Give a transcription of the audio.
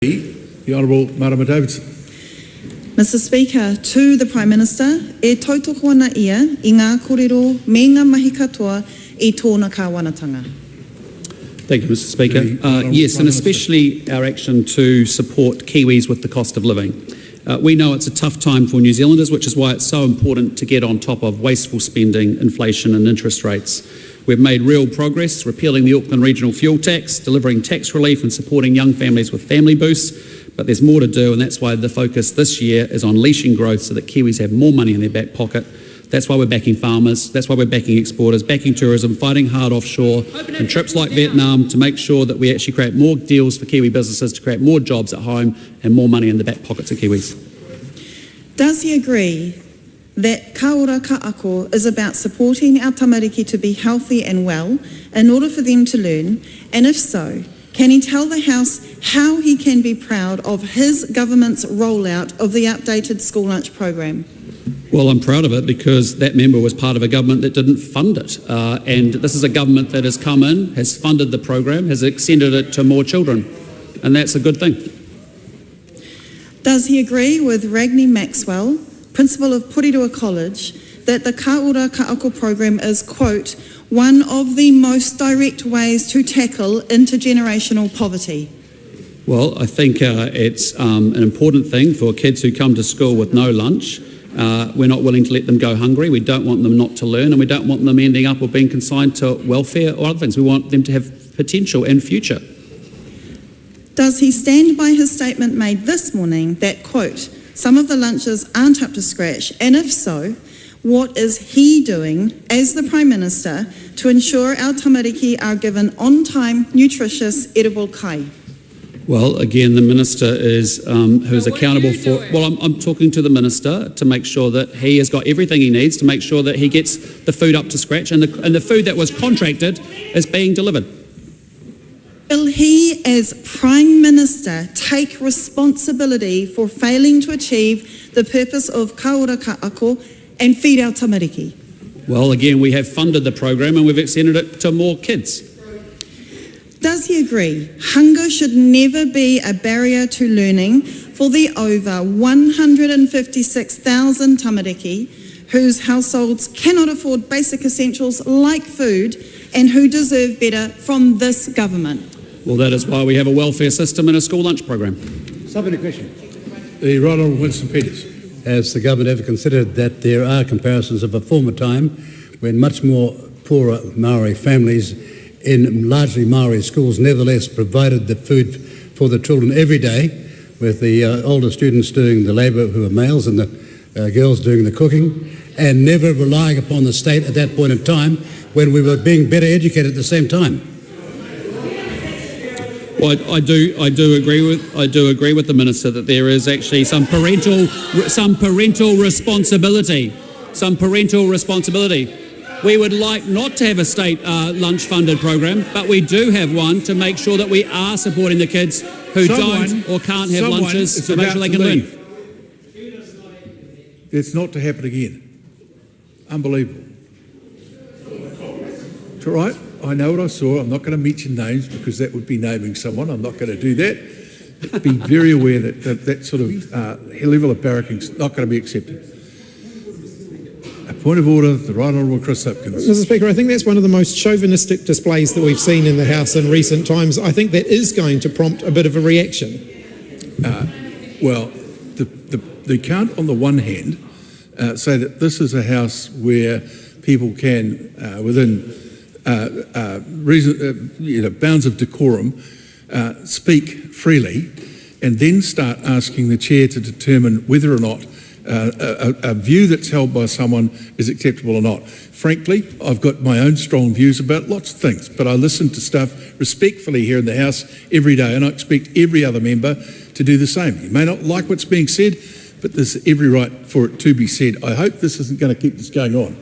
The Honourable Marama Davidson. Mr Speaker, to the Prime Minister, e tautoko ana ia I ngā kōrero me ngā mahi katoa I tōna kāwanatanga. Thank you, Mr Speaker. Yes, and especially our action to support Kiwis with the cost of living. We know it's a tough time for New Zealanders, which is why it's so important to get on top of wasteful spending, inflation and interest rates. We've made real progress, repealing the Auckland Regional Fuel Tax, delivering tax relief and supporting young families with family boosts, but there's more to do, and that's why the focus this year is on unleashing growth so that Kiwis have more money in their back pocket. That's why we're backing farmers, that's why we're backing exporters, backing tourism, fighting hard offshore, and trips like Vietnam to make sure that we actually create more deals for Kiwi businesses to create more jobs at home and more money in the back pockets of Kiwis. Does he agree that Ka Ora, Ka Ako is about supporting our tamariki to be healthy and well in order for them to learn? And if so, can he tell the House how he can be proud of his government's rollout of the updated school lunch program? Well, I'm proud of it because that member was part of a government that didn't fund it. And this is a government that has come in, has funded the program, has extended it to more children. And that's a good thing. Does he agree with Ragni Maxwell, Principal of Porirua College, that the Ka Ora, Ka Ako program is, quote, one of the most direct ways to tackle intergenerational poverty? Well, I think it's an important thing for kids who come to school with no lunch. We're not willing to let them go hungry. We don't want them not to learn, and we don't want them ending up or being consigned to welfare or other things. We want them to have potential and future. Does he stand by his statement made this morning that, quote, some of the lunches aren't up to scratch, and if so, what is he doing as the Prime Minister to ensure our tamariki are given on-time, nutritious, edible kai? Well, again, the Minister is who's accountable for... Well, I'm talking to the Minister to make sure that he has got everything he needs to make sure that he gets the food up to scratch and the food that was contracted is being delivered. Will he, as Prime Minister, take responsibility for failing to achieve the purpose of Ka Ora, Ka Ako and feed our tamariki? Well, again, we have funded the program and we've extended it to more kids. Does he agree hunger should never be a barrier to learning for the over 156,000 tamariki whose households cannot afford basic essentials like food and who deserve better from this government? Well, that is why we have a welfare system and a school lunch program. Supplementary question. The Right Honourable Winston Peters. Has the government ever considered that there are comparisons of a former time when much more poorer Maori families in largely Maori schools nevertheless provided the food for the children every day, with the older students doing the labour who are males and the girls doing the cooking, and never relying upon the state at that point in time when we were being better educated at the same time? Well, I do agree with the Minister that there is actually some parental responsibility. We would like not to have a state lunch funded program, but we do have one to make sure that we are supporting the kids who don't or can't have lunches to make sure they can learn. It's not to happen again. Unbelievable. It's all right. I know what I saw. I'm not going to mention names because that would be naming someone. I'm not going to do that. But be very aware that sort of level of barracking is not going to be accepted. A point of order, the Right Honourable Chris Hipkins. Mr Speaker, I think that's one of the most chauvinistic displays that we've seen in the House in recent times. I think that is going to prompt a bit of a reaction. Well, the count on the one hand say that this is a House where people can, within bounds of decorum, speak freely and then start asking the chair to determine whether or not a view that's held by someone is acceptable or not. Frankly, I've got my own strong views about lots of things, but I listen to stuff respectfully here in the House every day, and I expect every other member to do the same. You may not like what's being said, but there's every right for it to be said. I hope this isn't going to keep this going on.